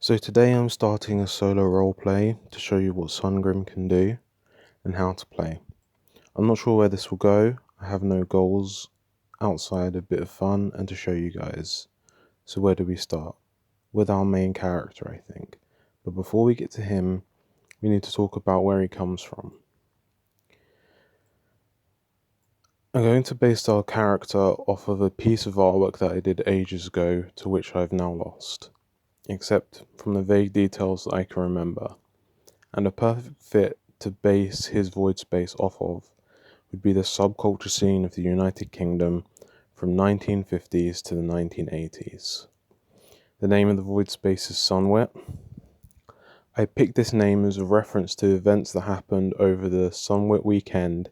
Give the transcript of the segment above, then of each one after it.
So today I'm starting a solo roleplay to show you what Sungrim can do and how to play. I'm not sure where this will go. I have no goals outside a bit of fun and to show you guys. So where do we start? With our main character, I think. But before we get to him, we need to talk about where he comes from. I'm going to base our character off of a piece of artwork that I did ages ago, to which I've now lost, except from the vague details that I can remember. And a perfect fit to base his void space off of would be the subculture scene of the United Kingdom from 1950s to the 1980s. The name of the void space is Sunwit. I picked this name as a reference to events that happened over the Sunwit weekend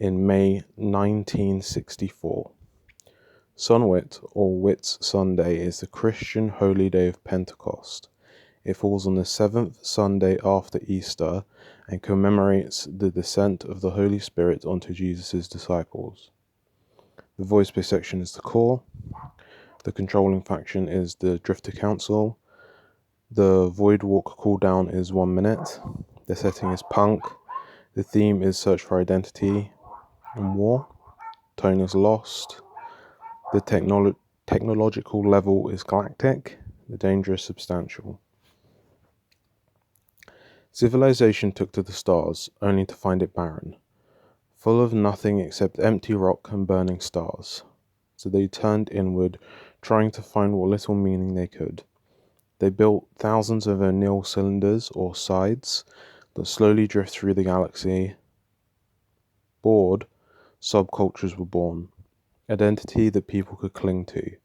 in May 1964. Sunwit, or Whit's Sunday, is the Christian holy day of Pentecost. It falls on the 7th Sunday after Easter and commemorates the descent of the Holy Spirit onto Jesus' disciples. The void space section is the core. The controlling faction is the Drifter Council. The Void Walk cooldown is 1 minute. The setting is punk. The theme is search for identity and war. Tone is lost. The technological level is galactic. The danger is substantial. Civilization took to the stars, only to find it barren, full of nothing except empty rock and burning stars. So they turned inward, trying to find what little meaning they could. They built thousands of O'Neill cylinders, or sides, that slowly drift through the galaxy. Bored, subcultures were born, identity that people could cling to.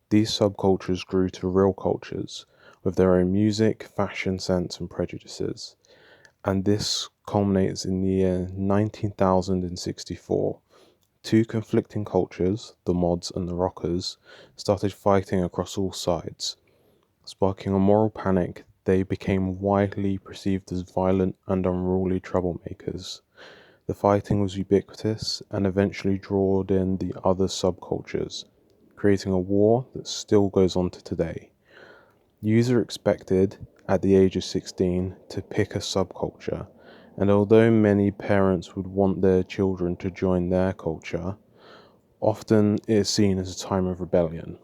These subcultures grew to real cultures, with their own music, fashion sense, and prejudices. And this culminates in the year 19,064. Two conflicting cultures, the mods and the rockers, started fighting across all sides. Sparking a moral panic, they became widely perceived as violent and unruly troublemakers. The fighting was ubiquitous and eventually drawed in the other subcultures, creating a war that still goes on to today. Youths are expected, at the age of 16, to pick a subculture, and although many parents would want their children to join their culture, often it is seen as a time of rebellion.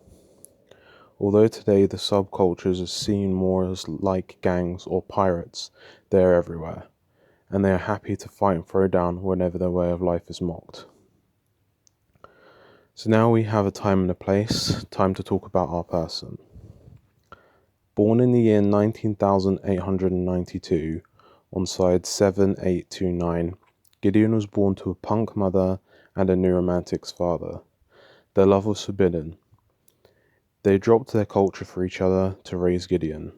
Although today the subcultures are seen more as like gangs or pirates, they are everywhere, and they are happy to fight and throw down whenever their way of life is mocked. So now we have a time and a place, time to talk about our person. Born in the year 19,892, on side 7829, Gideon was born to a punk mother and a neuromantic's father. Their love was forbidden. They dropped their culture for each other to raise Gideon.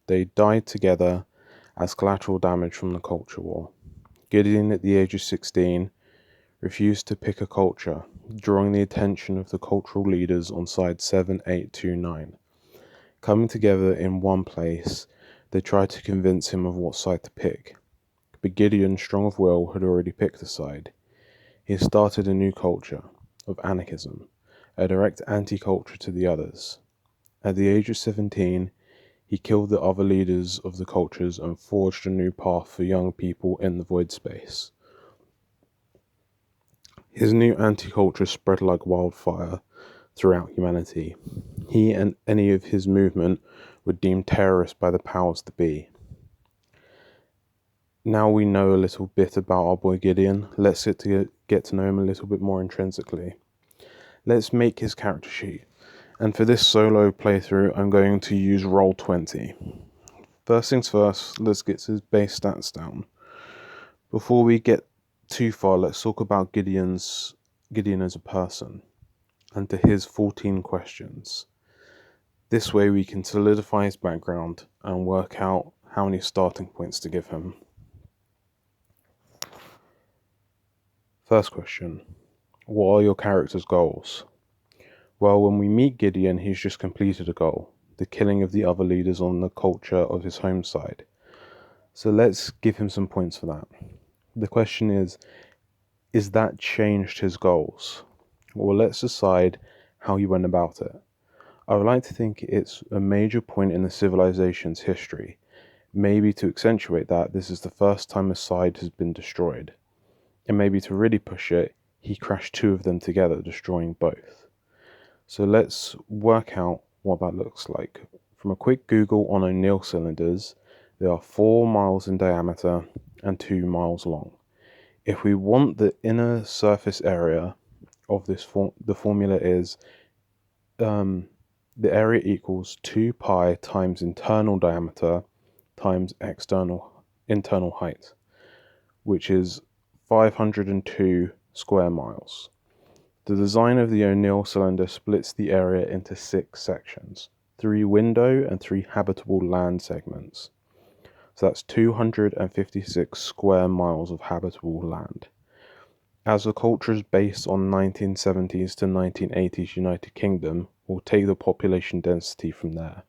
They died together as collateral damage from the culture war. Gideon, at the age of 16, refused to pick a culture, drawing the attention of the cultural leaders on side 7829. Coming together in one place, they tried to convince him of what side to pick. But Gideon, strong of will, had already picked a side. He had started a new culture, of anarchism, a direct anti-culture to the others. At the age of 17, he killed the other leaders of the cultures and forged a new path for young people in the void space. His new anti-culture spread like wildfire throughout humanity. He and any of his movement were deemed terrorists by the powers that be. Now we know a little bit about our boy Gideon, let's get to know him a little bit more intrinsically. Let's make his character sheet, and for this solo playthrough I'm going to use Roll20. First things first, let's get his base stats down. Before we get too far, let's talk about Gideon as a person, and to his 14 questions. This way we can solidify his background and work out how many starting points to give him. First question, what are your character's goals? Well, when we meet Gideon, he's just completed a goal, the killing of the other leaders on the culture of his home side. So let's give him some points for that. The question is that changed his goals? Well, let's decide how he went about it. I would like to think it's a major point in the civilization's history. Maybe to accentuate that, this is the first time a side has been destroyed. And maybe to really push it, he crashed two of them together, destroying both. So let's work out what that looks like. From a quick Google on O'Neill cylinders, they are 4 miles in diameter and 2 miles long. If we want the inner surface area of this the formula is the area equals 2 pi times internal diameter times internal height, which is 502 square miles. The design of the O'Neill cylinder splits the area into 6 sections, 3 window and 3 habitable land segments. So that's 256 square miles of habitable land. As the culture is based on 1970s to 1980s United Kingdom, we'll take the population density from there,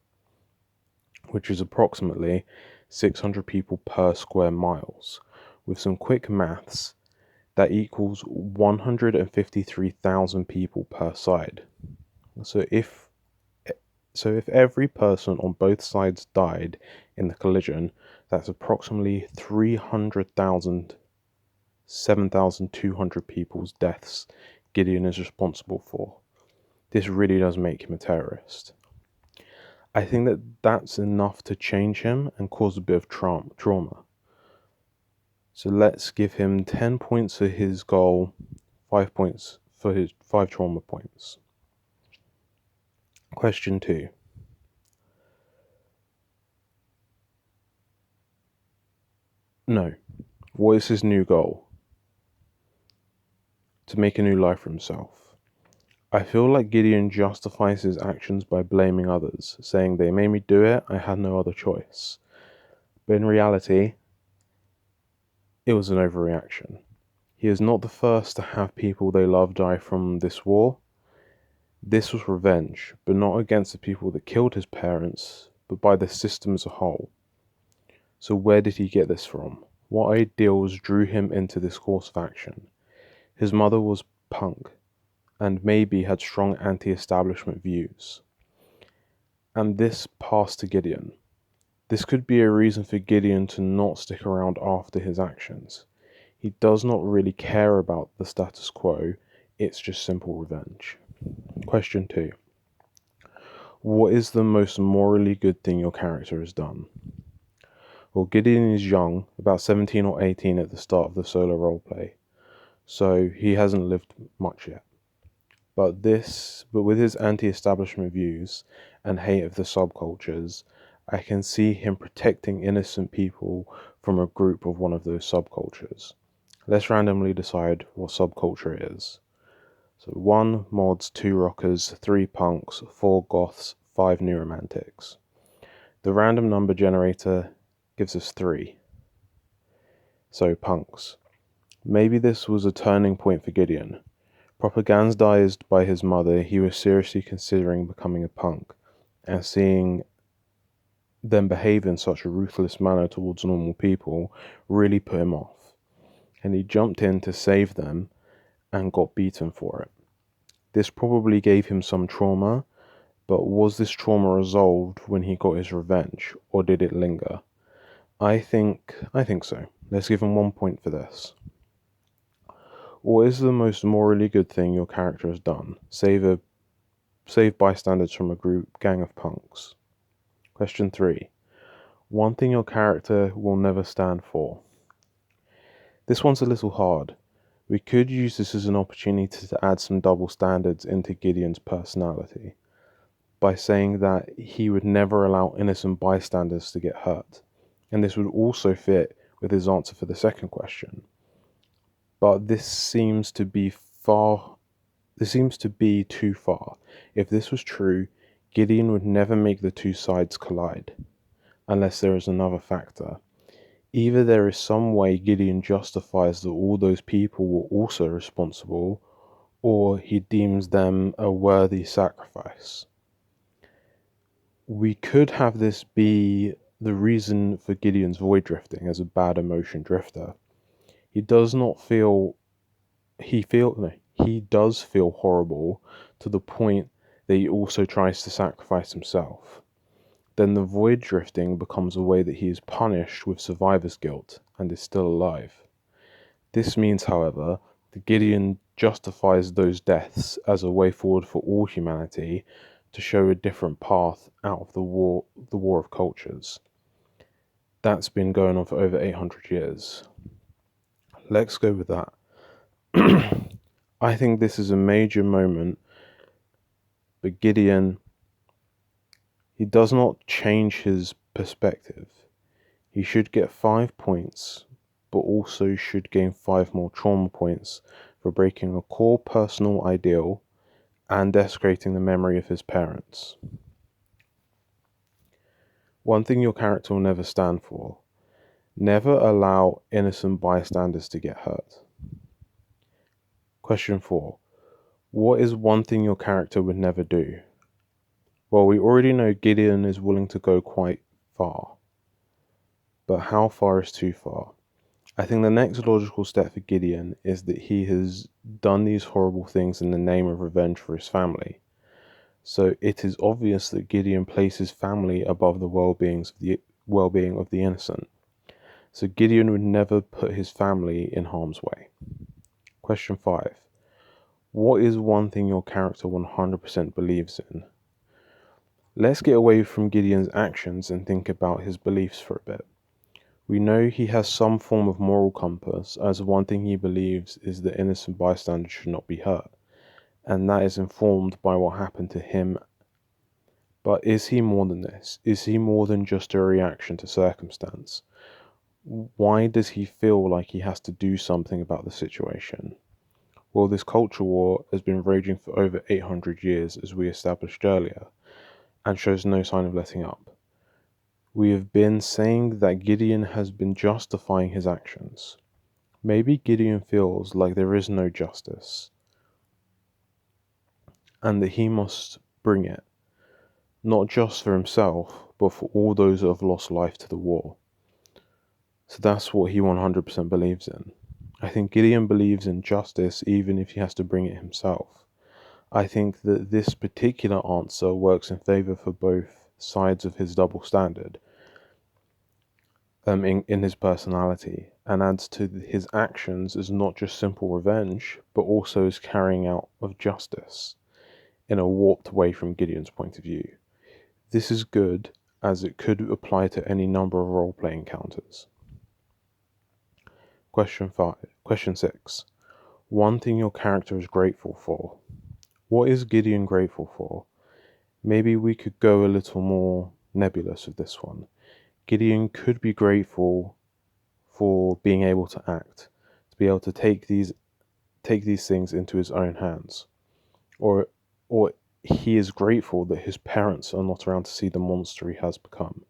which is approximately 600 people per square miles. With some quick maths, that equals 153,000 people per side. So if every person on both sides died in the collision, that's approximately 300,000, 7,200 people's deaths Gideon is responsible for. This really does make him a terrorist. I think that that's enough to change him and cause a bit of trauma. So let's give him 10 points for his goal, 5 points for his 5 trauma points. Question 2. No. What is his new goal? To make a new life for himself. I feel like Gideon justifies his actions by blaming others, saying they made me do it, I had no other choice. But in reality, it was an overreaction. He is not the first to have people they love die from this war. This was revenge, but not against the people that killed his parents, but by the system as a whole. So where did he get this from? What ideals drew him into this course of action? His mother was punk, and maybe had strong anti-establishment views. And this passed to Gideon. This could be a reason for Gideon to not stick around after his actions. He does not really care about the status quo, it's just simple revenge. Question 2. What is the most morally good thing your character has done? Well, Gideon is young, about 17 or 18 at the start of the solo roleplay, so he hasn't lived much yet. But with his anti-establishment views and hate of the subcultures, I can see him protecting innocent people from a group of one of those subcultures. Let's randomly decide what subculture it is. So 1 mods, 2 rockers, 3 punks, 4 goths, 5 new romantics. The random number generator gives us 3. So punks. Maybe this was a turning point for Gideon. Propagandized by his mother, he was seriously considering becoming a punk, and seeing them behave in such a ruthless manner towards normal people really put him off. And he jumped in to save them and got beaten for it. This probably gave him some trauma, but was this trauma resolved when he got his revenge, or did it linger? I think so. Let's give him 1 point for this. What is the most morally good thing your character has done? Save bystanders from a gang of punks. Question 3. One thing your character will never stand for. This one's a little hard. We could use this as an opportunity to add some double standards into Gideon's personality by saying that he would never allow innocent bystanders to get hurt. And this would also fit with his answer for the second question. But this seems to be too far. If this was true, Gideon would never make the two sides collide, unless there is another factor. Either there is some way Gideon justifies that all those people were also responsible, or he deems them a worthy sacrifice. We could have this be the reason for Gideon's void drifting as a bad emotion drifter. He does feel horrible to the point that he also tries to sacrifice himself. Then the void drifting becomes a way that he is punished with survivor's guilt and is still alive. This means, however, that Gideon justifies those deaths as a way forward for all humanity to show a different path out of the war of cultures. That's been going on for over 800 years. Let's go with that. I think this is a major moment, but Gideon, he does not change his perspective. He should get 5 points, but also should gain 5 more trauma points for breaking a core personal ideal and desecrating the memory of his parents. One thing your character will never stand for: never allow innocent bystanders to get hurt. Question 4. What is one thing your character would never do? Well, we already know Gideon is willing to go quite far. But how far is too far? I think the next logical step for Gideon is that he has done these horrible things in the name of revenge for his family. So it is obvious that Gideon places family above the well-being of the innocent. So Gideon would never put his family in harm's way. Question 5. What is one thing your character 100% believes in? Let's get away from Gideon's actions and think about his beliefs for a bit. We know he has some form of moral compass, as one thing he believes is that innocent bystanders should not be hurt, and that is informed by what happened to him. But is he more than this? Is he more than just a reaction to circumstance? Why does he feel like he has to do something about the situation? Well, this culture war has been raging for over 800 years, as we established earlier, and shows no sign of letting up. We have been saying that Gideon has been justifying his actions. Maybe Gideon feels like there is no justice, and that he must bring it, not just for himself, but for all those that have lost life to the war. So that's what he 100% believes in. I think Gideon believes in justice even if he has to bring it himself. I think that this particular answer works in favor for both sides of his double standard in his personality, and adds to his actions as not just simple revenge, but also as carrying out of justice in a warped way from Gideon's point of view. This is good, as it could apply to any number of role-play encounters. Question 6. One thing your character is grateful for. What is Gideon grateful for? Maybe we could go a little more nebulous with this one. Gideon could be grateful for being able to act, to be able to take these things into his own hands. Or he is grateful that his parents are not around to see the monster he has become.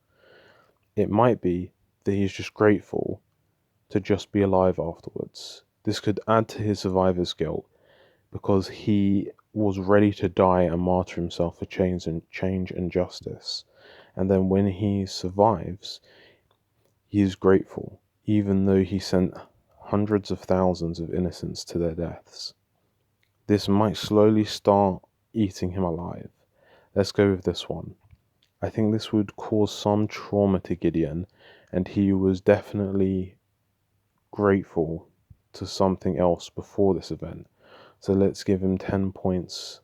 It might be that he's just grateful to just be alive afterwards. This could add to his survivor's guilt, because he was ready to die and martyr himself for change and justice. And then when he survives, he is grateful, even though he sent hundreds of thousands of innocents to their deaths. This might slowly start eating him alive. Let's go with this one. I think this would cause some trauma to Gideon, and he was definitely grateful to something else before this event. So let's give him 10 points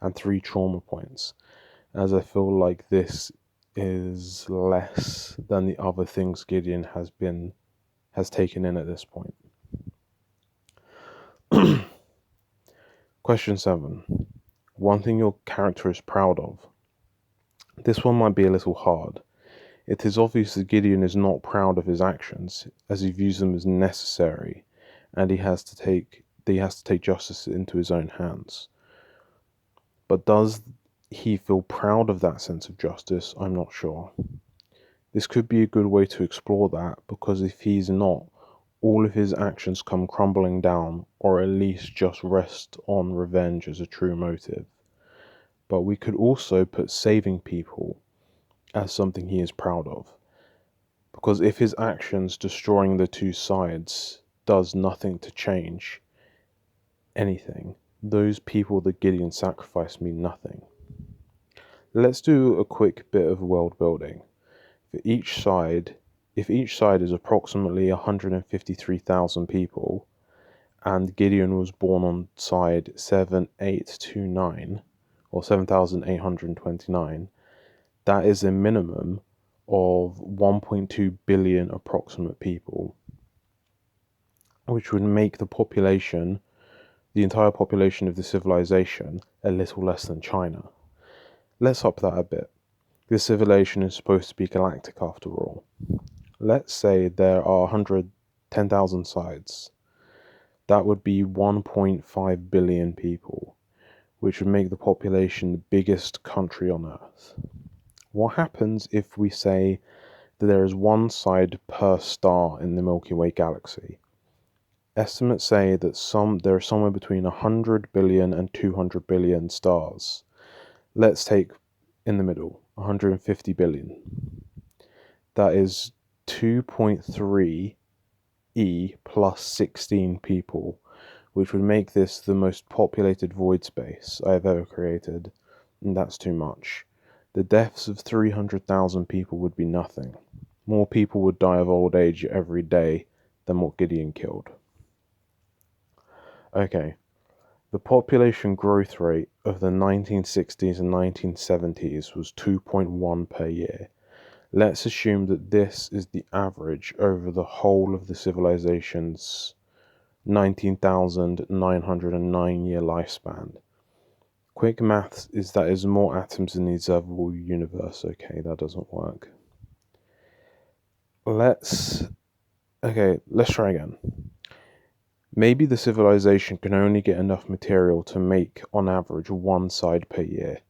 and 3 trauma points, as I feel like this is less than the other things Gideon has taken in at this point. Question 7. One thing your character is proud of. This one might be a little hard. It is obvious that Gideon is not proud of his actions, as he views them as necessary, and he has to take justice into his own hands. But does he feel proud of that sense of justice? I'm not sure. This could be a good way to explore that, because if he's not, all of his actions come crumbling down, or at least just rest on revenge as a true motive. But we could also put saving people as something he is proud of, because if his actions destroying the two sides does nothing to change anything, those people that Gideon sacrificed mean nothing. Let's do a quick bit of world building. For each side, if each side is approximately 153,000 people, and Gideon was born on side 7829, or 7,829, that is a minimum of 1.2 billion approximate people, which would make the entire population of the civilization, a little less than China. Let's up that a bit. This civilization is supposed to be galactic after all. Let's say there are 110,000 sides. That would be 1.5 billion people, which would make the population the biggest country on Earth. What happens if we say that there is one side per star in the Milky Way galaxy? Estimates say that there are somewhere between 100 billion and 200 billion stars. Let's take in the middle, 150 billion. That is 2.3 E plus 16 people, which would make this the most populated void space I have ever created, and that's too much. The deaths of 300,000 people would be nothing. More people would die of old age every day than what Gideon killed. Okay, the population growth rate of the 1960s and 1970s was 2.1 per year. Let's assume that this is the average over the whole of the civilization's 19,909 year lifespan. Quick maths is that is more atoms in the observable universe. Okay, that doesn't work. Let's try again. Maybe the civilization can only get enough material to make, on average, one side per year.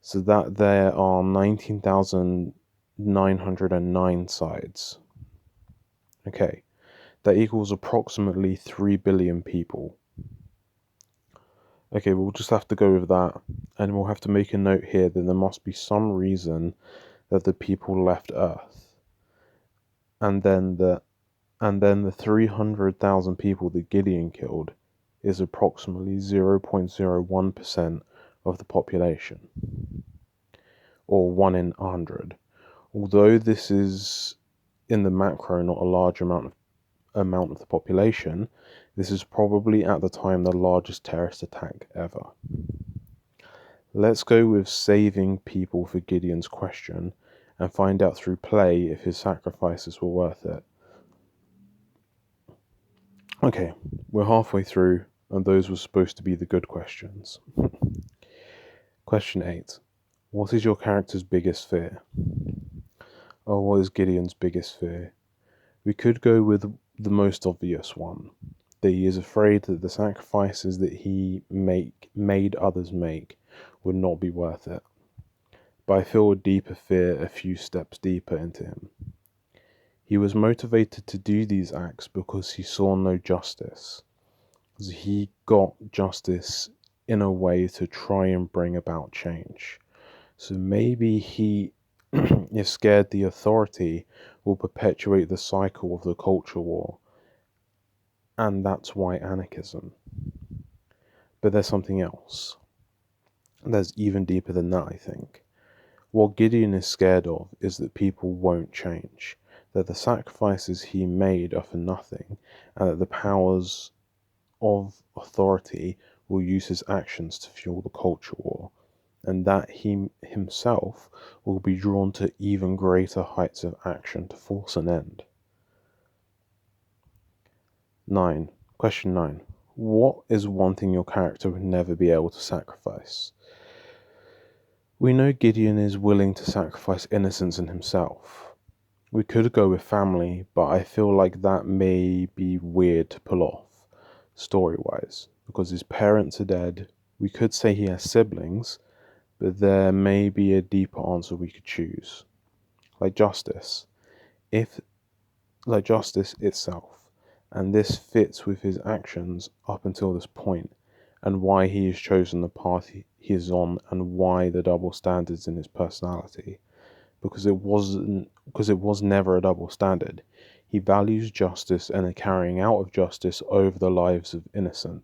So that there are 19,909 sides. Okay, that equals approximately 3 billion people. Okay, we'll just have to go with that, and we'll have to make a note here that there must be some reason that the people left Earth. And then the 300,000 people that Gideon killed is approximately 0.01% of the population, or 1 in 100. Although this is in the macro not a large amount of the population, this is probably at the time the largest terrorist attack ever. Let's go with saving people for Gideon's question and find out through play if his sacrifices were worth it. Okay, we're halfway through, and those were supposed to be the good questions. Question 8. What is your character's biggest fear? Oh, what is Gideon's biggest fear? We could go with the most obvious one, that he is afraid that the sacrifices that he made others make would not be worth it. But I feel a deeper fear a few steps deeper into him. He was motivated to do these acts because he saw no justice. He got justice in a way to try and bring about change. So maybe he is scared the authority will perpetuate the cycle of the culture war, and that's why anarchism. But there's something else. There's even deeper than that, I think. What Gideon is scared of is that people won't change, that the sacrifices he made are for nothing, and that the powers of authority will use his actions to fuel the culture war, and that he himself will be drawn to even greater heights of action to force an end. Question 9. What is one thing your character would never be able to sacrifice? We know Gideon is willing to sacrifice innocence in himself. We could go with family, but I feel like that may be weird to pull off, story-wise, because his parents are dead. We could say he has siblings, but there may be a deeper answer we could choose. Like justice itself, and this fits with his actions up until this point, and why he has chosen the path he is on, and why the double standards in his personality. Because it was never a double standard. He values justice and the carrying out of justice over the lives of innocent.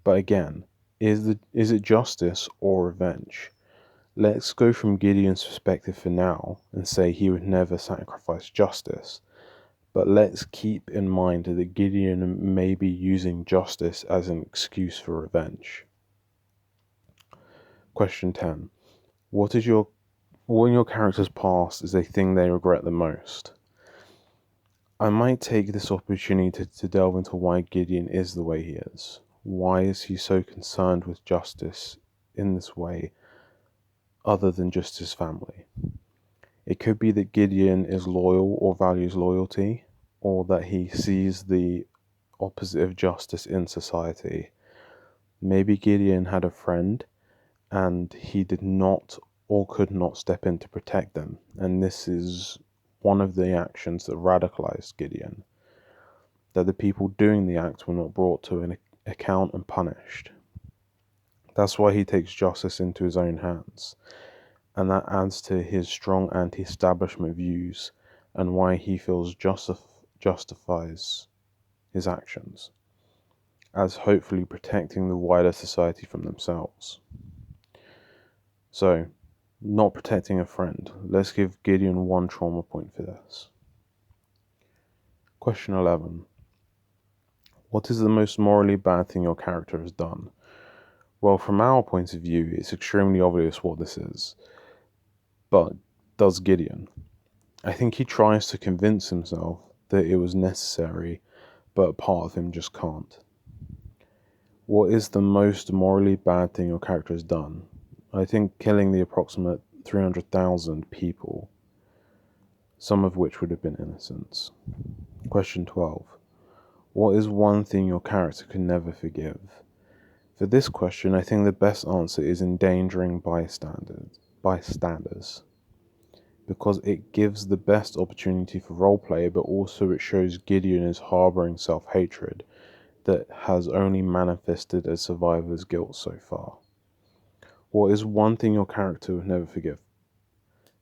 But again, is it justice or revenge? Let's go from Gideon's perspective for now and say he would never sacrifice justice. But let's keep in mind that Gideon may be using justice as an excuse for revenge. Question 10. What in your character's past is a thing they regret the most? I might take this opportunity to delve into why Gideon is the way he is. Why is he so concerned with justice in this way, other than just his family? It could be that Gideon is loyal or values loyalty, or that he sees the opposite of justice in society. Maybe Gideon had a friend and he did not or could not step in to protect them, and this is one of the actions that radicalized Gideon, that the people doing the act were not brought to an account and punished. That's why he takes justice into his own hands, and that adds to his strong anti-establishment views and why he feels justifies his actions as hopefully protecting the wider society from themselves. So, not protecting a friend. Let's give Gideon one trauma point for this. Question 11. What is the most morally bad thing your character has done? Well, from our point of view, it's extremely obvious what this is. But does Gideon? I think he tries to convince himself that it was necessary, but a part of him just can't. What is the most morally bad thing your character has done? I think killing the approximate 300,000 people, some of which would have been innocents. Question 12. What is one thing your character can never forgive? For this question, I think the best answer is endangering bystanders, because it gives the best opportunity for roleplay, but also it shows Gideon is harboring self-hatred that has only manifested as survivor's guilt so far. What is one thing your character would never forgive?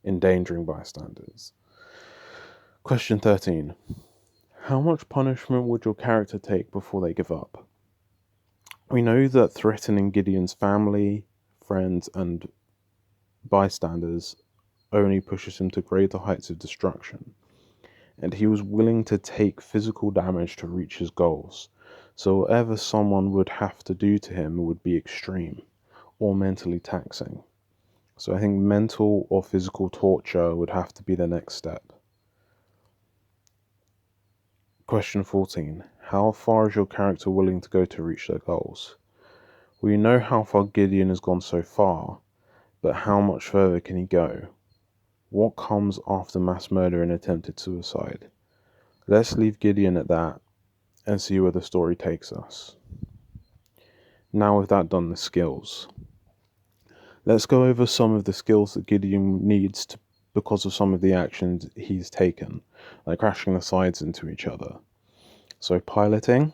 Endangering bystanders. Question 13. How much punishment would your character take before they give up? We know that threatening Gideon's family, friends, and bystanders only pushes him to greater heights of destruction, and he was willing to take physical damage to reach his goals, so whatever someone would have to do to him would be extreme or mentally taxing. So I think mental or physical torture would have to be the next step. Question 14. How far is your character willing to go to reach their goals? We know how far Gideon has gone so far, but how much further can he go? What comes after mass murder and attempted suicide? Let's leave Gideon at that and see where the story takes us. Now with that done, the skills. Let's go over some of the skills that Gideon needs because of some of the actions he's taken, like crashing the sides into each other. So piloting,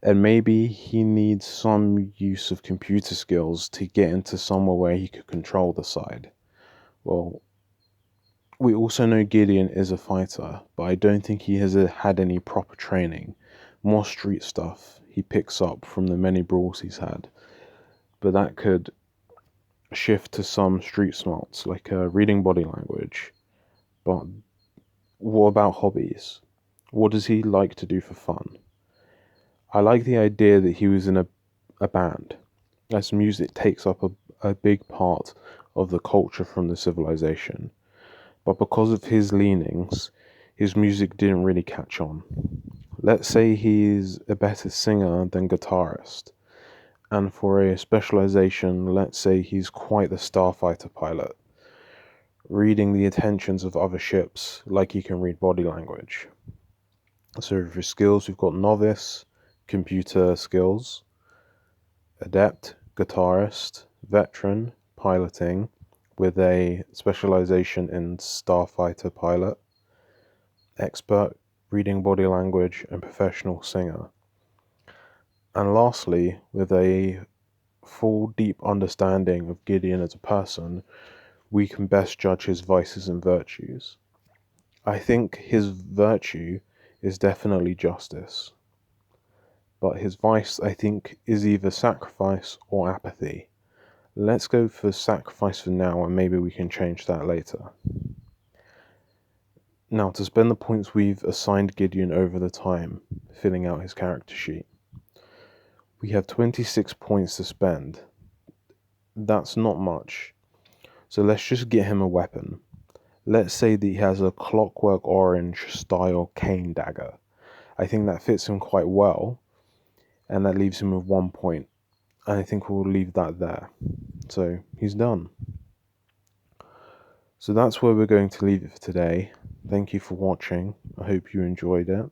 and maybe he needs some use of computer skills to get into somewhere where he could control the side. Well, we also know Gideon is a fighter, but I don't think he has had any proper training. More street stuff he picks up from the many brawls he's had, but that could shift to some street smarts, like reading body language. But what about hobbies? What does he like to do for fun? I like the idea that he was in a band, as music takes up a big part of the culture from the civilization. But because of his leanings, his music didn't really catch on. Let's say he's a better singer than guitarist, and for a specialization, let's say he's quite the starfighter pilot, reading the intentions of other ships like he can read body language. So for skills, we've got novice, computer skills, adept, guitarist, veteran, piloting, with a specialization in starfighter pilot, expert, reading body language, and professional singer. And lastly, with a full deep understanding of Gideon as a person, we can best judge his vices and virtues. I think his virtue is definitely justice. but his vice, I think, is either sacrifice or apathy. Let's go for sacrifice for now, and maybe we can change that later. Now, to spend the points we've assigned Gideon over the time, filling out his character sheet, we have 26 points to spend. That's not much. So let's just get him a weapon. Let's say that he has a Clockwork Orange style cane dagger. I think that fits him quite well, and that leaves him with 1 point. And I think we'll leave that there. So he's done. So that's where we're going to leave it for today. Thank you for watching. I hope you enjoyed it,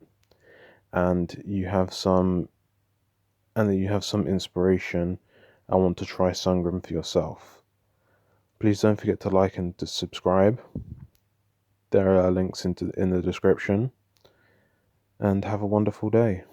and that you have some inspiration and want to try Sungrim for yourself. Please don't forget to like and to subscribe. There are links in the description, and have a wonderful day.